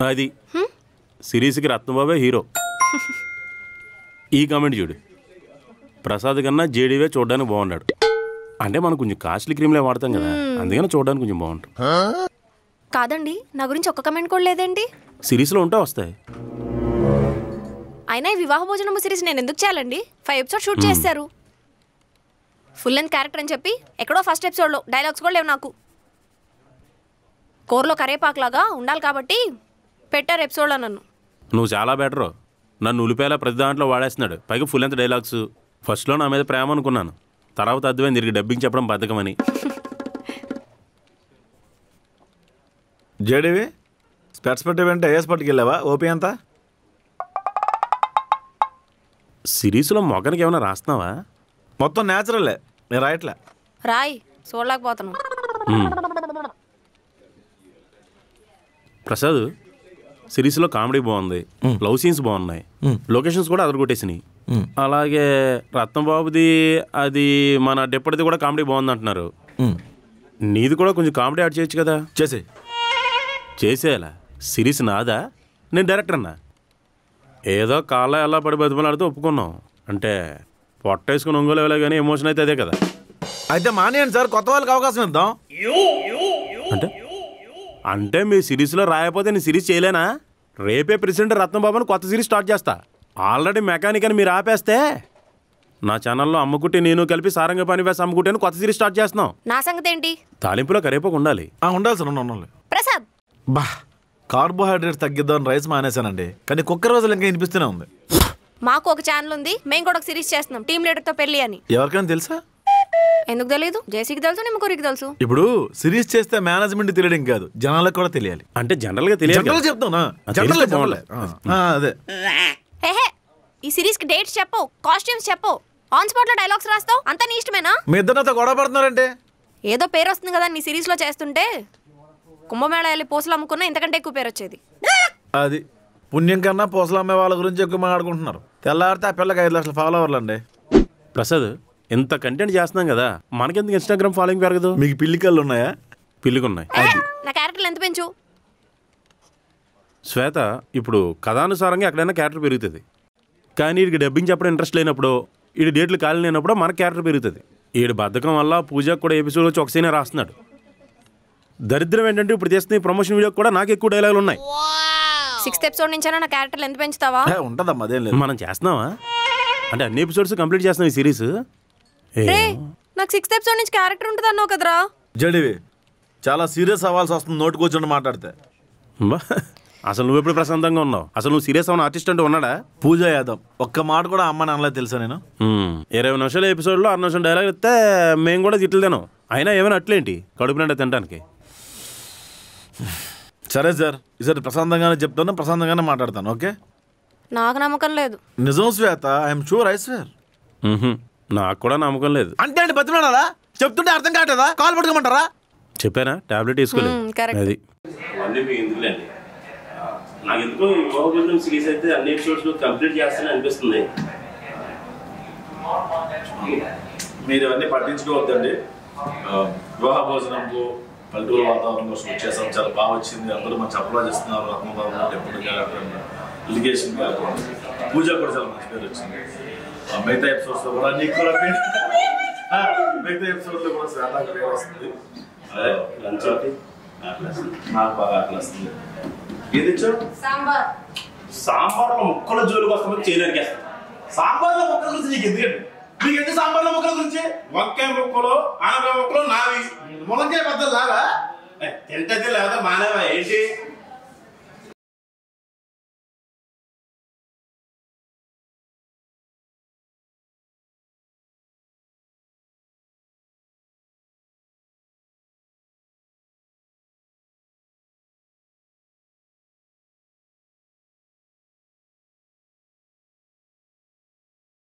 అది సిరీస్కి రత్నబాబే హీరో. ఈ కామెంట్ చూడు, ప్రసాద్ కన్నా జేడీవే చూడడానికి బాగున్నాడు. అంటే మనం కొంచెం కాస్ట్లీ క్రీమ్లే వాడతాం కదా, అందుకని చూడడానికి కొంచెం బాగుంటుంది. కాదండి, నా గురించి ఒక్క కమెంట్ కూడా లేదేంటి? సిరీస్లో ఉంటే వస్తాయి. అయినా ఈ వివాహ భోజనము సిరీస్ నేను ఎందుకు చేయాలండి? 5 ఎపిసోడ్ షూట్ చేశారు. ఫుల్ లెంత్ క్యారెక్టర్ అని చెప్పి ఎక్కడో ఫస్ట్ ఎపిసోడ్లో డైలాగ్స్ కూడా లేవు నాకు. కూరలో కరేపాకులాగా ఉండాలి కాబట్టి పెట్టారు ఎపిసోడ్లో నన్ను. నువ్వు చాలా బెటరు. నన్ను ఉలిపేలా ప్రతి దాంట్లో వాడేస్తున్నాడు, పైగా ఫుల్ లెంత్ డైలాగ్స్. ఫస్ట్లో నా మీద ప్రేమ అనుకున్నాను, తర్వాత అర్థమైంది తిరిగి డబ్బింగ్ చెప్పడం బద్ధకమని. జేడీవి స్పెట్స్ పెట్టేవంటే ఏ స్పాట్కి వెళ్ళావా? ఓపీ అంతా సిరీస్లో మొగనికి ఏమైనా రాస్తున్నావా? మొత్తం న్యాచురలే, నేను రాయట్లే. రాయ్, చూడలేకపోతాను. ప్రసాద్, సిరీస్లో కామెడీ బాగుంది, లవ్ సీన్స్ బాగున్నాయి, లొకేషన్స్ కూడా అదరగొట్టేసినాయి. అలాగే రత్నబాబుది అది మన డెప్పటిది కూడా కామెడీ బాగుంది అంటున్నారు. నీది కూడా కొంచెం కామెడీ యాడ్ చేయొచ్చు కదా. చేసేయాలా? సిరీస్ నాదా, నేను డైరెక్టర్ అన్నా. ఏదో కాళ్ళ ఎలా పడి బతిమలాడితే ఒప్పుకున్నాం. అంటే పొట్టేసుకుని ఒంగోలేవలే కానీ ఎమోషన్ అయితే అదే కదా. అయితే మానేయండి సార్, కొత్త వాళ్ళకి అవకాశం ఇద్దాం. అంటే మీ సిరీస్లో రాయకపోతే నేను సిరీస్ చేయలేనా? రేపే ప్రెసిడెంట్ రత్నబాబుని కొత్త సిరీస్ స్టార్ట్ చేస్తా. ఆల్రెడీ మెకానిక్ అని మీరు ఆపేస్తే నా ఛానల్లో అమ్ముకుంటే నేను కలిపి సారంగ పని వేసి అమ్ముకుంటే కొత్త సిరీస్ స్టార్ట్ చేస్తున్నాం. నా సంగతి ఏంటి? తాలింపులో కరేపాకు ఉండాలి. ఉండాలి సార్, ఉండాలి. ప్రసాద్, బా కార్బోహైడ్రేట్స్ తగ్గిద్దామని రైస్ మానేశానండి, కానీ కుక్క రోజులు ఇంకా వినిపిస్తూనే ఉంది. మాకు ఒక ఛానల్ ఉంది, మేము కూడా ఒక సిరీస్ చేస్తున్నాం, టీమ్ లీడర్తో పెళ్లి అని. ఎవరికైనా తెలుసా? ఎందుకు తెలియదు? జేసీకి తెలుసు, నిమ్మకూరికి తెలుసు. ఇప్పుడు సిరీస్ చేస్తే మేనేజ్మెంట్ తెలియడం కాదు, జనాలకు కూడా తెలియాలి. అంటే జనరల్ గా తెలియాలి. చెప్తానా? అదే. హే, ఈ సిరీస్ కి డేట్స్ చెప్పు, కాస్ట్యూమ్స్ చెప్పు, ఆన్ స్పాట్ లో డైలాగ్స్ రాస్తావు, అంతా నీ ఇష్టమేనా? మీ ఇద్దరితో గొడవ పడుతున్నారంటే ఏదో పేరు వస్తుంది కదా నీ సిరీస్ లో చేస్తుంటే. కుంభమేళ వెళ్ళి పూసలు అమ్ముకున్నా ఇంతకంటే ఎక్కువ పేరు వచ్చేది. అది పుణ్యం కన్నా పూసలు అమ్మే వాళ్ళ గురించి ఎక్కువ మాట్లాడుకుంటున్నారు. తెల్లారితే ఆ పిల్లకి 5 లక్షల ఫాలోవర్లు అండి. ప్రసాద్, ఇంత కంటెంట్ చేస్తున్నాం కదా, మనకెందుకు ఇన్స్టాగ్రామ్ ఫాలోయింగ్ పెరగదు? మీకు పిల్లికళ్ళు ఉన్నాయా? పిల్లికున్నాయి. నా క్యారెక్టర్లు ఎంత పెంచు. శ్వేత, ఇప్పుడు కథానుసారంగా ఎక్కడైనా క్యారెక్టర్ పెరుగుతుంది, కానీ వీడికి డబ్బింగ్ చెప్పడం ఇంట్రెస్ట్ లేనప్పుడు, వీడి డేట్లు ఖాళీ లేనప్పుడు మన క్యారెక్టర్ పెరుగుతుంది. వీడి బద్ధకం వల్ల పూజకు కూడా ఎపిసోడ్ వచ్చి ఒక సీనే రాస్తున్నాడు. దరిద్రం ఏంటంటే ఇప్పుడు చేస్తున్న ప్రమోషన్ వీడియో కూడా నాకు ఎక్కువ డైలాగులు ఉన్నాయి. 6th ఎపిసోడ్ నుంచైనా నా క్యారెక్టర్లు ఎంత పెంచుతావా? ఉంటదమ్మా, అదేం లేదు. మనం చేస్తున్నావా? అంటే అన్ని ఎపిసోడ్స్ కంప్లీట్ చేస్తున్నాం ఈ సిరీస్. నాకు 6th ఎపిసోడ్ నుంచి క్యారెక్టర్ ఉంటుంది అన్నావు కదరా. జడివి చాలా సీరియస్ అవ్వాల్సి వస్తుంది నోటు కూర్చొని మాట్లాడితే. అసలు నువ్వు ఎప్పుడు ప్రశాంతంగా ఉన్నావు? అసలు నువ్వు సీరియస్ అవ్వని ఆర్టిస్ట్ అంటూ ఉన్నాడా? పూజ యాదవ్ ఒక్క మాట కూడా అమ్మ నాన్నలా తెలుసా నేను? 20 నిమిషాల ఎపిసోడ్లో 6 నిమిషాలు డైలాగ్ ఇస్తే మేము కూడా తిట్లు తినాం. అయినా ఏమైనా అట్లేంటి కడుపు నిండా తినడానికి. సరే సార్, ఈసారి ప్రశాంతంగానే చెప్తాను, ప్రశాంతంగానే మాట్లాడతాను. ఓకే? నాకు నమ్మకం లేదు. నిజం శ్వేత, ఐఎమ్ షూర్, ఐ స్వేర్. నాకు కూడా నమ్మకం లేదు. అంటే అండి బతిమాడా? చెప్తుంటే అర్థం కావట్లేదా? కాల్ పట్టుకోమంటారా? చెప్పానా? టాబ్లెట్ తీసుకోలేదు. అది నాకు ఎందుకో వివాహ సిరీస్ అయితే అన్ని ఎపిసోడ్స్ కంప్లీట్ చేస్తానని అనిపిస్తుంది. మీరు ఇవన్నీ పట్టించుకోవద్దండి. వివాహ భోజనంకు పల్లెటూరు వాతావరణంలో షూట్ చేస్తాం, చాలా బాగా వచ్చింది. అందరూ మంచి అప్లాజ్ ఇస్తున్నారు. Ratnababu deputy character, litigation character, Pooja కూడా చాలా మంచి పేరు వచ్చింది. మిగతా ఎపిసోడ్స్లో కూడా నీకు కూడా మిగతా ఎపిసోడ్లో కూడా శ్వేత పేరు వస్తుంది. నాకు బాగా ఆకలి వస్తుంది. ఏది ఇచ్చావు? సాంబార్లో ముక్కల జోలికి వస్తామని చేయడానికి. సాంబార్లో ముక్కల గురించి నీకు ఎందుకండి? మీకు ఎందుకు సాంబార్లో ముక్కల గురించి? వంకాయ ముక్కలు, ఆనపకాయ ముక్కలు నావి. ములంకాయ బద్దలు లాగా తింటే లేదా మానేవా ఏంటి?